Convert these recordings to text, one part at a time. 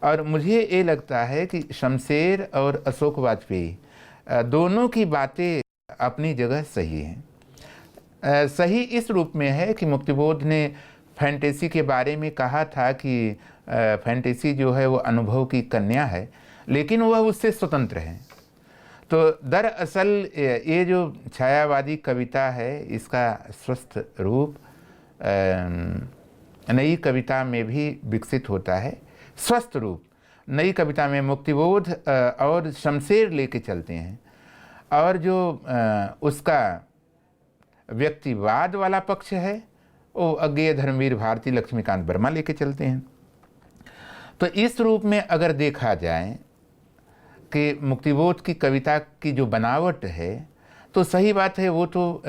और मुझे ये लगता है कि शमशेर और अशोक वाजपेयी दोनों की बातें अपनी जगह सही हैं। सही इस रूप में है कि मुक्तिबोध ने फैंटेसी के बारे में कहा था कि फैंटेसी जो है वो अनुभव की कन्या है, लेकिन वह उससे स्वतंत्र है। तो दरअसल ये जो छायावादी कविता है, इसका स्वस्थ रूप नई कविता में भी विकसित होता है। स्वस्थ रूप नई कविता में मुक्तिबोध और शमशेर लेके चलते हैं, और जो उसका व्यक्तिवाद वाला पक्ष है वो अज्ञेय धर्मवीर भारती लक्ष्मीकांत वर्मा लेके चलते हैं। तो इस रूप में अगर देखा जाए कि मुक्तिबोध की कविता की जो बनावट है, तो सही बात है, वो तो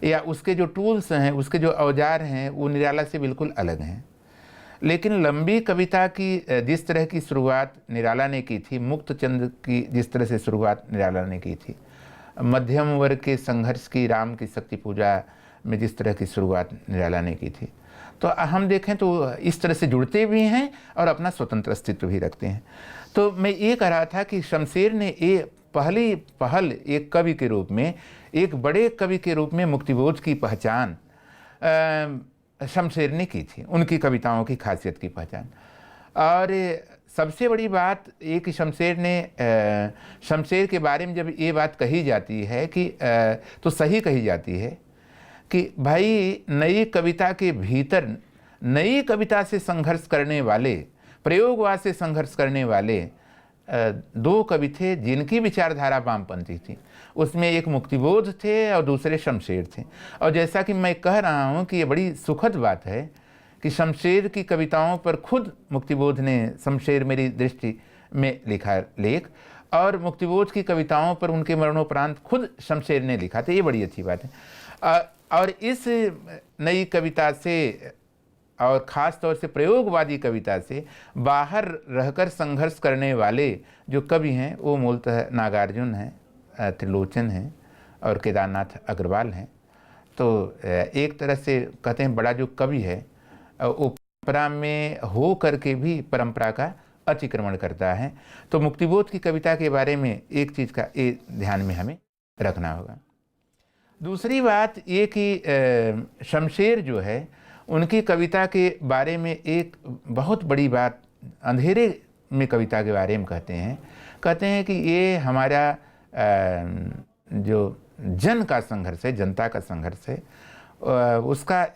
या उसके जो टूल्स हैं, उसके जो औजार हैं, वो निराला से बिल्कुल अलग हैं। लेकिन लंबी कविता की जिस तरह की शुरुआत निराला ने की थी, मुक्तचंद की जिस तरह से शुरुआत निराला ने की थी, मध्यम वर्ग के संघर्ष की, राम की शक्ति पूजा में जिस तरह की शुरुआत निराला ने की थी, तो हम देखें तो इस तरह से जुड़ते भी हैं और अपना स्वतंत्र अस्तित्व भी रखते हैं। तो मैं ये कह रहा था कि शमशेर ने ये पहली पहल एक कवि के रूप में, एक बड़े कवि के रूप में मुक्तिबोध की पहचान शमशेर ने की थी, उनकी कविताओं की खासियत की पहचान। और सबसे बड़ी बात ये कि शमशेर के बारे में जब ये बात कही जाती है कि तो सही कही जाती है कि भाई नई कविता के भीतर नई कविता से संघर्ष करने वाले, प्रयोगवाद से संघर्ष करने वाले दो कवि थे जिनकी विचारधारा वामपंथी थी। उसमें एक मुक्तिबोध थे और दूसरे शमशेर थे। और जैसा कि मैं कह रहा हूँ कि ये बड़ी सुखद बात है कि शमशेर की कविताओं पर खुद मुक्तिबोध ने शमशेर मेरी दृष्टि में लिखा लेख, और मुक्तिबोध की कविताओं पर उनके मरणोपरांत खुद शमशेर ने लिखा था। ये बड़ी अच्छी बात है। और इस नई कविता से और ख़ास तौर से प्रयोगवादी कविता से बाहर रहकर संघर्ष करने वाले जो कवि हैं वो मूलतः नागार्जुन हैं, त्रिलोचन हैं और केदारनाथ अग्रवाल हैं। तो एक तरह से कहते हैं बड़ा जो कवि है वो परंपरा में हो करके भी परंपरा का अतिक्रमण करता है। तो मुक्तिबोध की कविता के बारे में एक चीज़ का ये ध्यान में हमें रखना होगा। दूसरी बात ये कि शमशेर जो है उनकी कविता के बारे में एक बहुत बड़ी बात अंधेरे में कविता के बारे में कहते हैं कि ये हमारा जो जन का संघर्ष है, जनता का संघर्ष है, उसका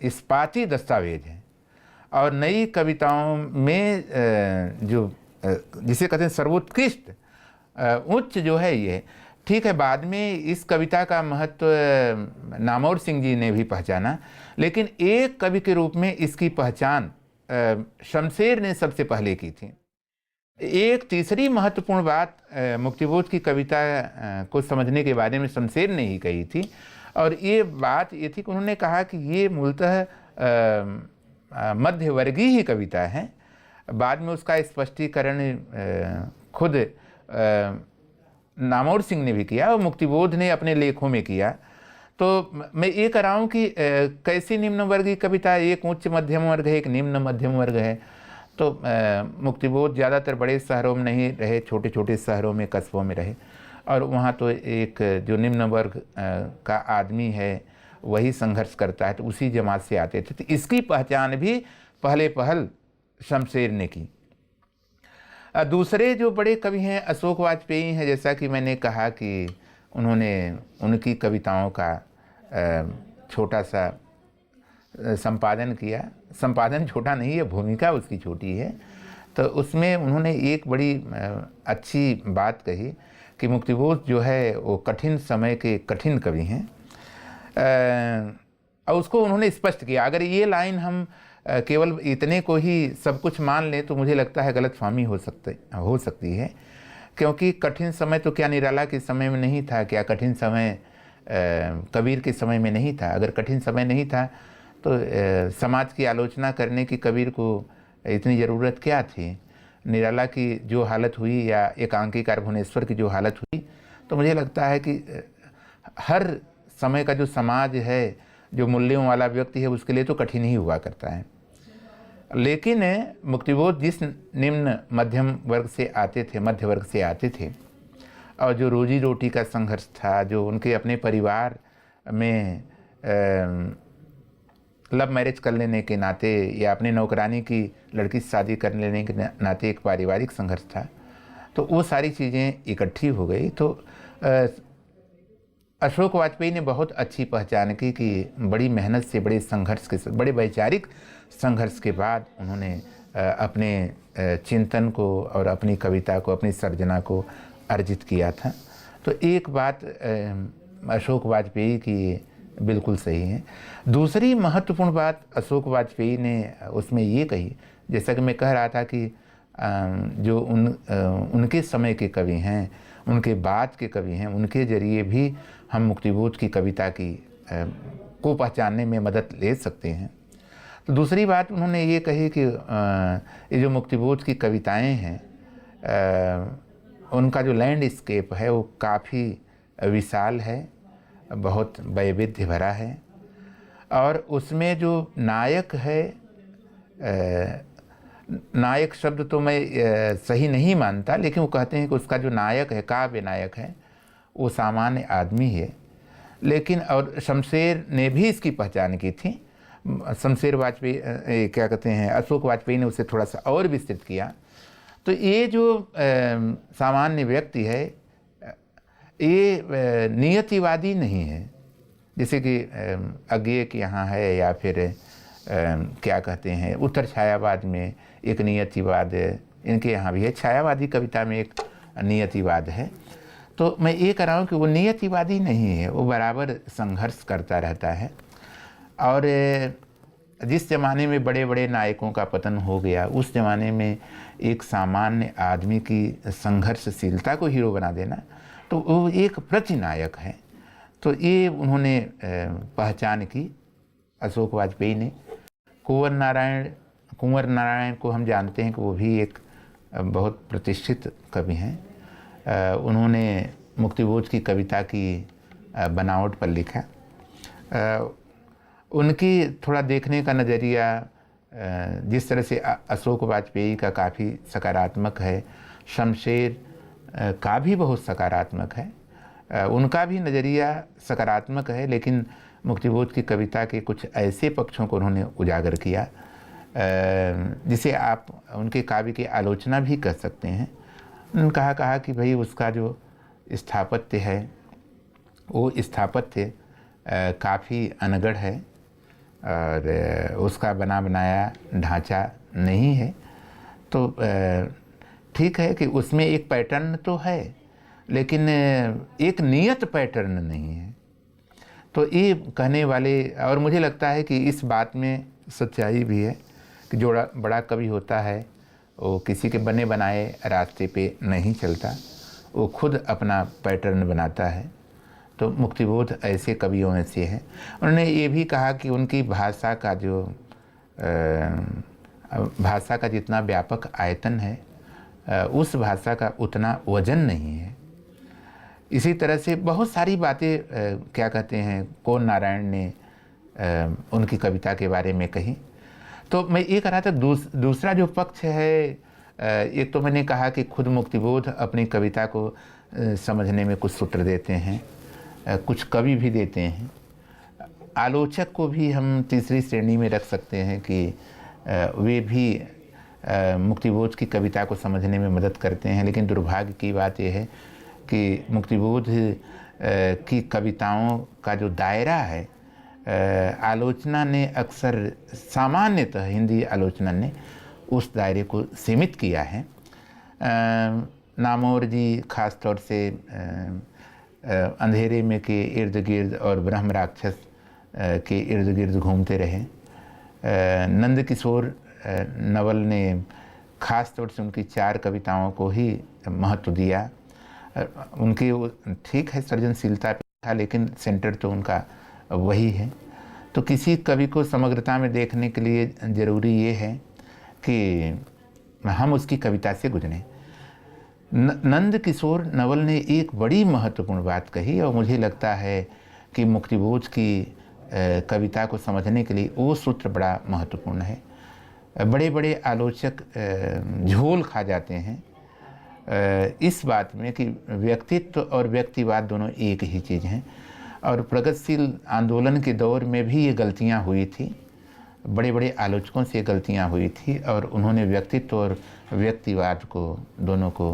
इस्पाती दस्तावेज है। और नई कविताओं में जो जिसे कहते हैं सर्वोत्कृष्ट उच्च जो है ये ठीक है। बाद में इस कविता का महत्व नामौर सिंह जी ने भी पहचाना, लेकिन एक कवि के रूप में इसकी पहचान शमशेर ने सबसे पहले की थी। एक तीसरी महत्वपूर्ण बात मुक्तिबोध की कविता को समझने के बारे में शमशेर ने ही कही थी, और ये बात ये थी कि उन्होंने कहा कि ये मूलतः मध्यवर्गीय ही कविता है। बाद में उसका स्पष्टीकरण खुद नामौर सिंह ने भी किया और मुक्तिबोध ने अपने लेखों में किया। तो मैं ये कह रहा हूँ कि कैसी निम्न वर्गीय कविता, एक उच्च मध्यम वर्ग है, एक निम्न मध्यम वर्ग है। तो मुक्तिबोध ज़्यादातर बड़े शहरों में नहीं रहे, छोटे छोटे शहरों में, कस्बों में रहे, और वहाँ तो एक जो निम्न वर्ग का आदमी है वही संघर्ष करता है, तो उसी जमात से आते थे। तो इसकी पहचान भी पहल शमशेर ने की। दूसरे जो बड़े कवि हैं अशोक वाजपेयी हैं। जैसा कि मैंने कहा कि उन्होंने उनकी कविताओं का छोटा सा संपादन किया। संपादन छोटा नहीं है, भूमिका उसकी छोटी है। तो उसमें उन्होंने एक बड़ी अच्छी बात कही कि मुक्तिबोध जो है वो कठिन समय के कठिन कवि हैं, और उसको उन्होंने स्पष्ट किया। अगर ये लाइन हम केवल इतने को ही सब कुछ मान लें तो मुझे लगता है गलतफहमी हो सकती है, क्योंकि कठिन समय तो क्या निराला के समय में नहीं था, क्या कठिन समय कबीर के समय में नहीं था? अगर कठिन समय नहीं था तो समाज की आलोचना करने की कबीर को इतनी ज़रूरत क्या थी? निराला की जो हालत हुई या एकांकीकार भुवनेश्वर की जो हालत हुई, तो मुझे लगता है कि हर समय का जो समाज है, जो मूल्यों वाला व्यक्ति है, उसके लिए तो कठिन ही हुआ करता है। लेकिन मुक्तिबोध जिस निम्न मध्यम वर्ग से आते थे, मध्य वर्ग से आते थे, और जो रोजी रोटी का संघर्ष था, जो उनके अपने परिवार में लव मैरिज कर लेने के नाते या अपने नौकरानी की लड़की से शादी कर लेने के नाते एक पारिवारिक संघर्ष था, तो वो सारी चीज़ें इकट्ठी हो गई। तो अशोक वाजपेयी ने बहुत अच्छी पहचान की कि बड़ी मेहनत से, बड़े संघर्ष के साथ, बड़े वैचारिक संघर्ष के बाद उन्होंने अपने चिंतन को और अपनी कविता को, अपनी सर्जना को अर्जित किया था। तो एक बात अशोक वाजपेयी की बिल्कुल सही है। दूसरी महत्वपूर्ण बात अशोक वाजपेयी ने उसमें ये कही, जैसा कि मैं कह रहा था कि जो उनके समय के कवि हैं, उनके बाद के कवि हैं, उनके जरिए भी हम मुक्तिबोध की कविता की को पहचानने में मदद ले सकते हैं। तो दूसरी बात उन्होंने ये कही कि ये जो मुक्तिबोध की कविताएं हैं, उनका जो लैंडस्केप है वो काफ़ी विशाल है, बहुत वैविध्य भरा है, और उसमें जो नायक है, नायक शब्द तो मैं सही नहीं मानता, लेकिन वो कहते हैं कि उसका जो नायक है, काव्य नायक है, वो सामान्य आदमी है। लेकिन और शमशेर ने भी इसकी पहचान की थी। शमशेर वाजपेयी क्या कहते हैं, अशोक वाजपेयी ने उसे थोड़ा सा और विस्तृत किया। तो ये जो सामान्य व्यक्ति है, ये नियतिवादी नहीं है, जैसे कि अज्ञेय के यहाँ है, या फिर क्या कहते हैं उत्तर छायावाद में एक नियतिवाद इनके यहाँ भी है, छायावादी कविता में एक नियतिवाद है। तो मैं ये कह रहा हूँ कि वो नियतिवादी नहीं है, वो बराबर संघर्ष करता रहता है। और जिस ज़माने में बड़े बड़े नायकों का पतन हो गया, उस ज़माने में एक सामान्य आदमी की संघर्षशीलता को हीरो बना देना, तो वो एक प्रतिनायक है। तो ये उन्होंने पहचान की अशोक वाजपेयी ने। कुंवर नारायण को हम जानते हैं कि वो भी एक बहुत प्रतिष्ठित कवि हैं। उन्होंने मुक्तिबोध की कविता की बनावट पर लिखा। उनकी थोड़ा देखने का नज़रिया जिस तरह से अशोक वाजपेयी का काफ़ी सकारात्मक है, शमशेर का भी बहुत सकारात्मक है, उनका भी नज़रिया सकारात्मक है, लेकिन मुक्तिबोध की कविता के कुछ ऐसे पक्षों को उन्होंने उजागर किया जिसे आप उनके काव्य की आलोचना भी कर सकते हैं। उन्होंने कहा कि भाई उसका जो स्थापत्य है, वो स्थापत्य काफ़ी अनगढ़ है और उसका बना बनाया ढांचा नहीं है। तो ठीक है कि उसमें एक पैटर्न तो है, लेकिन एक नियत पैटर्न नहीं है। तो ये कहने वाले, और मुझे लगता है कि इस बात में सच्चाई भी है कि जो बड़ा कवि होता है वो किसी के बने बनाए रास्ते पे नहीं चलता, वो खुद अपना पैटर्न बनाता है। तो मुक्तिबोध ऐसे कवियों में से है। उन्होंने ये भी कहा कि उनकी भाषा का जो भाषा का जितना व्यापक आयतन है, उस भाषा का उतना वजन नहीं है। इसी तरह से बहुत सारी बातें क्या कहते हैं कुंवर नारायण ने उनकी कविता के बारे में कही। तो मैं ये कह रहा था दूसरा जो पक्ष है, एक तो मैंने कहा कि खुद मुक्तिबोध अपनी कविता को समझने में कुछ सूत्र देते हैं, कुछ कवि भी देते हैं। आलोचक को भी हम तीसरी श्रेणी में रख सकते हैं कि वे भी मुक्तिबोध की कविता को समझने में मदद करते हैं। लेकिन दुर्भाग्य की बात यह है कि मुक्तिबोध की कविताओं का जो दायरा है, आलोचना ने अक्सर, सामान्यतः हिंदी आलोचना ने उस दायरे को सीमित किया है। नामौर जी ख़ास तौर से अंधेरे में के इर्द गिर्द और ब्रह्म राक्षस के इर्द गिर्द घूमते रहे। नंद किशोर नवल ने ख़ास तौर से उनकी 4 कविताओं को ही महत्व दिया। उनकी ठीक है सृजनशीलता था, लेकिन सेंटर तो उनका वही है। तो किसी कवि को समग्रता में देखने के लिए ज़रूरी ये है कि हम उसकी कविता से गुजरें। नंद किशोर नवल ने एक बड़ी महत्वपूर्ण बात कही, और मुझे लगता है कि मुक्तिबोध की कविता को समझने के लिए वो सूत्र बड़ा महत्वपूर्ण है। बड़े बड़े आलोचक झोल खा जाते हैं इस बात में कि व्यक्तित्व और व्यक्तिवाद दोनों एक ही चीज़ हैं। और प्रगतिशील आंदोलन के दौर में भी ये गलतियां हुई थी, बड़े बड़े आलोचकों से गलतियां हुई थी और उन्होंने व्यक्तित्व और व्यक्तिवाद को दोनों को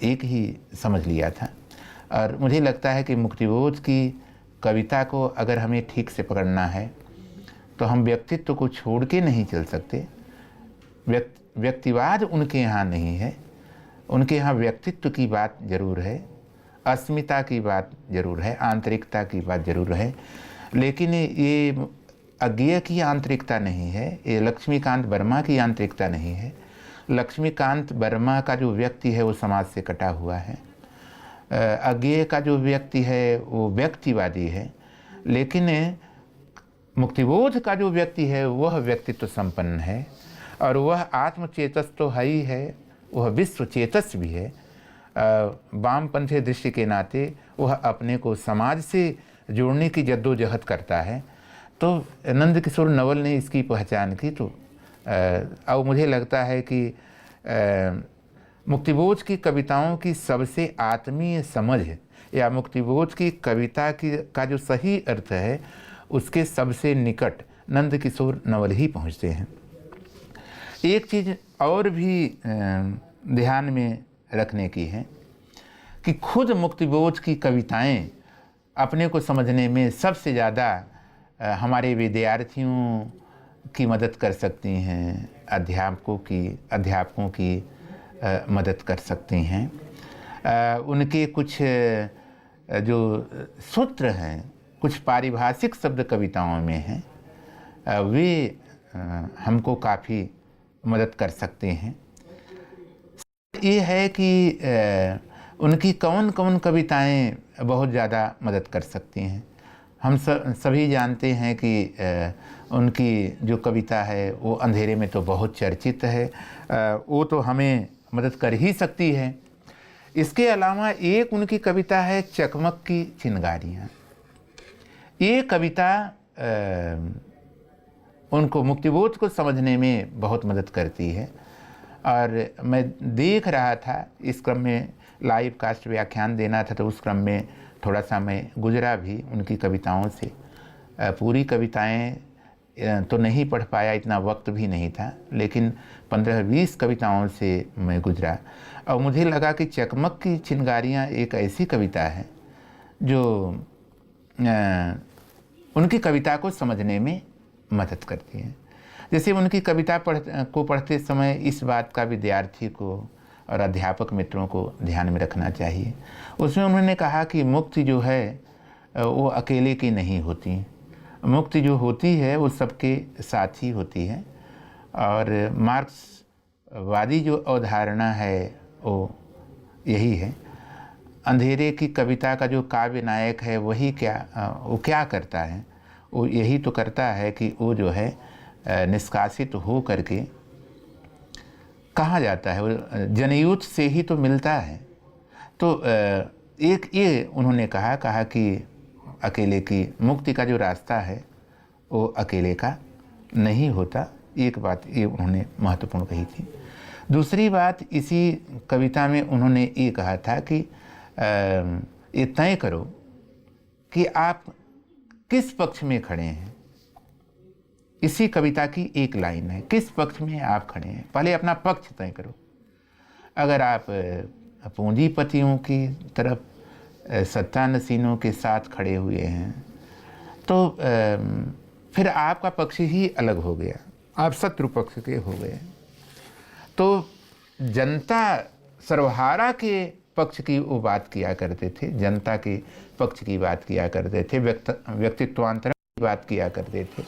एक ही समझ लिया था। और मुझे लगता है कि मुक्तिबोध की कविता को अगर हमें ठीक से पकड़ना है तो हम व्यक्तित्व को छोड़ के नहीं चल सकते। व्यक्तिवाद उनके यहाँ नहीं है, उनके यहाँ व्यक्तित्व की बात ज़रूर है, अस्मिता की बात ज़रूर है, आंतरिकता की बात ज़रूर है, लेकिन ये अज्ञेय की आंतरिकता नहीं है, ये लक्ष्मीकांत वर्मा की आंतरिकता नहीं है। लक्ष्मीकांत वर्मा का जो व्यक्ति है वो समाज से कटा हुआ है, अज्ञेय का जो व्यक्ति है वो व्यक्तिवादी है, लेकिन मुक्तिबोध का जो व्यक्ति है वह व्यक्तित्व संपन्न है और वह आत्मचेतस तो है ही है, वह विश्व चेतस भी है। वामपंथी दृष्टि के नाते वह अपने को समाज से जोड़ने की जद्दोजहद करता है। तो नंद किशोर नवल ने इसकी पहचान की। तो अब मुझे लगता है कि मुक्तिबोध की कविताओं की सबसे आत्मीय समझ या मुक्तिबोध की कविता का जो सही अर्थ है उसके सबसे निकट नंद किशोर नवल ही पहुँचते हैं। एक चीज़ और भी ध्यान में रखने की है कि खुद मुक्तिबोध की कविताएं अपने को समझने में सबसे ज़्यादा हमारे विद्यार्थियों की मदद कर सकती हैं, अध्यापकों की मदद कर सकती हैं। उनके कुछ जो सूत्र हैं, कुछ पारिभाषिक शब्द कविताओं में हैं, वे हमको काफ़ी मदद कर सकते हैं। ये है कि उनकी कौन कौन कविताएं बहुत ज़्यादा मदद कर सकती हैं। हम सभी जानते हैं कि उनकी जो कविता है वो अंधेरे में तो बहुत चर्चित है, वो तो हमें मदद कर ही सकती है। इसके अलावा एक उनकी कविता है चकमक की चिंगारियाँ। ये कविता उनको मुक्तिबोध को समझने में बहुत मदद करती है। और मैं देख रहा था इस क्रम में लाइव कास्ट व्याख्यान देना था, तो उस क्रम में थोड़ा सा मैं गुजरा भी उनकी कविताओं से। पूरी कविताएं तो नहीं पढ़ पाया, इतना वक्त भी नहीं था, लेकिन 15-20 कविताओं से मैं गुजरा और मुझे लगा कि चकमक की चिंगारियाँ एक ऐसी कविता है जो उनकी कविता को समझने में मदद करती है। जैसे उनकी कविता पढ़ते समय इस बात का विद्यार्थी को और अध्यापक मित्रों को ध्यान में रखना चाहिए। उसमें उन्होंने कहा कि मुक्ति जो है वो अकेले की नहीं होती, मुक्ति जो होती है वो सबके साथ ही होती है। और मार्क्सवादी जो अवधारणा है वो यही है। अंधेरे की कविता का जो काव्य नायक है वो क्या करता है, वो यही तो करता है कि वो जो है निष्कासित हो करके कहाँ जाता है, वो जनयुद्ध से ही तो मिलता है। तो एक ये उन्होंने कहा कि अकेले की मुक्ति का जो रास्ता है वो अकेले का नहीं होता। एक बात ये उन्होंने महत्वपूर्ण कही थी। दूसरी बात इसी कविता में उन्होंने ये कहा था कि ये तय करो कि आप किस पक्ष में खड़े हैं। इसी कविता की एक लाइन है, किस पक्ष में आप खड़े हैं, पहले अपना पक्ष तय करो। अगर आप पूंजीपतियों की तरफ सत्ता नसीनों के साथ खड़े हुए हैं तो फिर आपका पक्ष ही अलग हो गया, आप शत्रु पक्ष के हो गए। तो जनता सर्वहारा के पक्ष की वो बात किया करते थे, जनता के पक्ष की बात किया करते थे, व्यक्तित्वांतरण की बात किया करते थे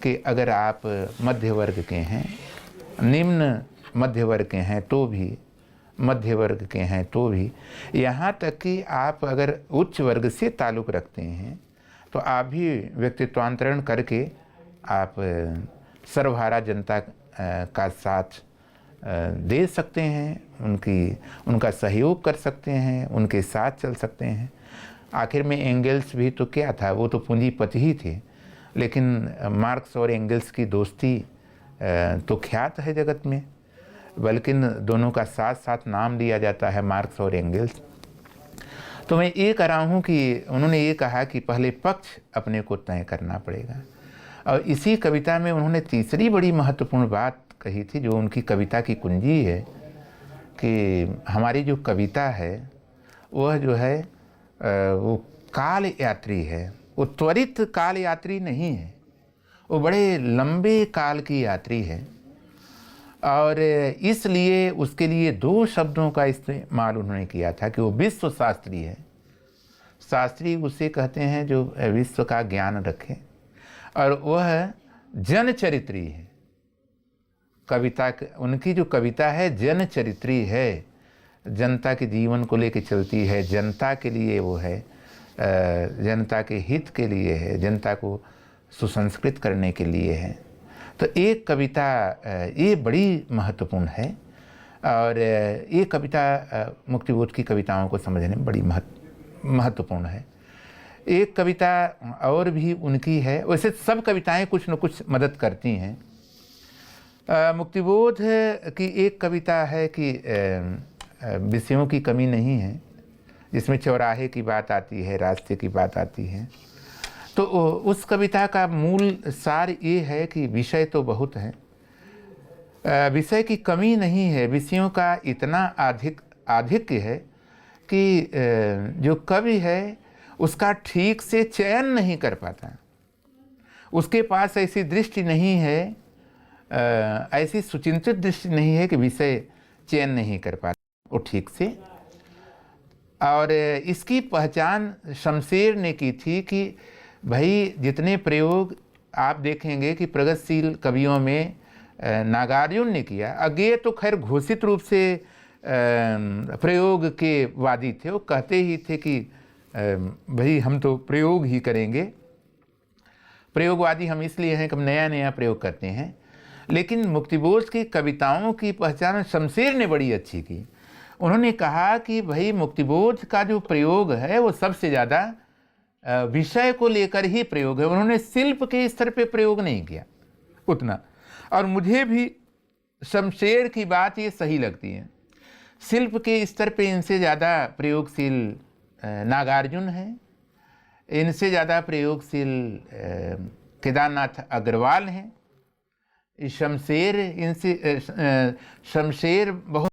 कि अगर आप मध्य वर्ग के हैं, निम्न मध्य वर्ग के हैं तो भी, मध्य वर्ग के हैं तो भी, यहाँ तक कि आप अगर उच्च वर्ग से ताल्लुक़ रखते हैं तो आप भी व्यक्तित्वांतरण करके आप सर्वहारा जनता का साथ दे सकते हैं, उनका सहयोग कर सकते हैं, उनके साथ चल सकते हैं। आखिर में एंगल्स भी तो क्या था, वो तो पूंजीपति ही थे, लेकिन मार्क्स और एंगल्स की दोस्ती तो ख्यात है जगत में, बल्कि दोनों का साथ साथ नाम लिया जाता है, मार्क्स और एंगल्स। तो मैं ये कह रहा हूँ कि उन्होंने ये कहा कि पहले पक्ष अपने को तय करना पड़ेगा। और इसी कविता में उन्होंने तीसरी बड़ी महत्वपूर्ण बात कही थी, जो उनकी कविता की कुंजी है, कि हमारी जो कविता है वह जो है वो काल यात्री है, वो त्वरित काल यात्री नहीं है, वो बड़े लंबे काल की यात्री है। और इसलिए उसके लिए दो शब्दों का इस्तेमाल उन्होंने किया था कि वो विश्व शास्त्री है। शास्त्री उसे कहते हैं जो विश्व का ज्ञान रखे, और वह जनचरित्री है। कविता उनकी जो कविता है जनचरित्री है, जनता के जीवन को लेकर चलती है, जनता के लिए वो है, जनता के हित के लिए है, जनता को सुसंस्कृत करने के लिए है। तो एक कविता ये बड़ी महत्वपूर्ण है, और ये कविता मुक्तिबोध की कविताओं को समझने में बड़ी महत्वपूर्ण है। एक कविता और भी उनकी है, वैसे सब कविताएं कुछ न कुछ मदद करती हैं। मुक्तिबोध की एक कविता है कि विषयों की कमी नहीं है, जिसमें चौराहे की बात आती है, रास्ते की बात आती है। तो उस कविता का मूल सार ये है कि विषय तो बहुत हैं, विषय की कमी नहीं है, विषयों का इतना आधिक्य है कि जो कवि है उसका ठीक से चयन नहीं कर पाता। उसके पास ऐसी दृष्टि नहीं है, ऐसी सुचिंतित दृष्टि नहीं है कि विषय चयन नहीं कर पाता वो ठीक से। और इसकी पहचान शमशेर ने की थी कि भाई जितने प्रयोग आप देखेंगे कि प्रगतिशील कवियों में नागार्जुन ने किया, अज्ञेय तो खैर घोषित रूप से प्रयोग के वादी थे, वो कहते ही थे कि भाई हम तो प्रयोग ही करेंगे, प्रयोगवादी हम इसलिए हैं कि हम नया नया प्रयोग करते हैं। लेकिन मुक्तिबोध की कविताओं की पहचान शमशेर ने बड़ी अच्छी की। उन्होंने कहा कि भाई मुक्तिबोध का जो प्रयोग है वो सबसे ज़्यादा विषय को लेकर ही प्रयोग है, उन्होंने शिल्प के स्तर पे प्रयोग नहीं किया उतना। और मुझे भी शमशेर की बात ये सही लगती है, शिल्प के स्तर पे इनसे ज़्यादा प्रयोगशील नागार्जुन है, इनसे ज़्यादा प्रयोगशील केदारनाथ अग्रवाल हैं। शमशेर बहुत